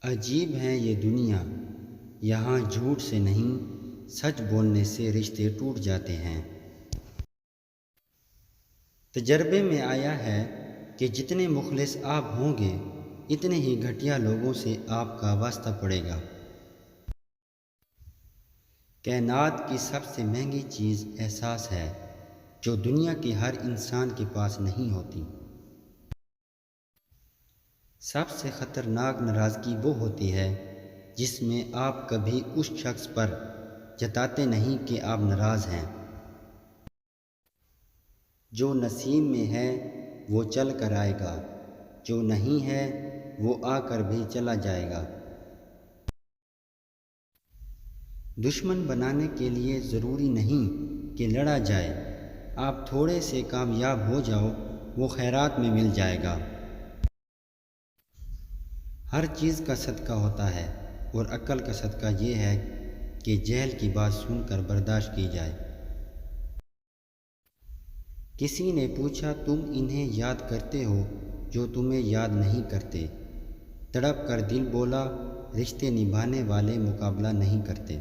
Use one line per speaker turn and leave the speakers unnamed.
عجیب ہے یہ دنیا، یہاں جھوٹ سے نہیں سچ بولنے سے رشتے ٹوٹ جاتے ہیں۔ تجربے میں آیا ہے کہ جتنے مخلص آپ ہوں گے اتنے ہی گھٹیا لوگوں سے آپ کا واسطہ پڑے گا۔ کائنات کی سب سے مہنگی چیز احساس ہے جو دنیا کے ہر انسان کے پاس نہیں ہوتی۔ سب سے خطرناک ناراضگی وہ ہوتی ہے جس میں آپ کبھی اس شخص پر جتاتے نہیں کہ آپ ناراض ہیں۔ جو نصیب میں ہے وہ چل کر آئے گا، جو نہیں ہے وہ آ کر بھی چلا جائے گا۔ دشمن بنانے کے لیے ضروری نہیں کہ لڑا جائے، آپ تھوڑے سے کامیاب ہو جاؤ وہ خیرات میں مل جائے گا۔ ہر چیز کا صدقہ ہوتا ہے اور عقل کا صدقہ یہ ہے کہ جہل کی بات سن کر برداشت کی جائے۔ کسی نے پوچھا تم انہیں یاد کرتے ہو جو تمہیں یاد نہیں کرتے؟ تڑپ کر دل بولا رشتے نبھانے والے مقابلہ نہیں کرتے۔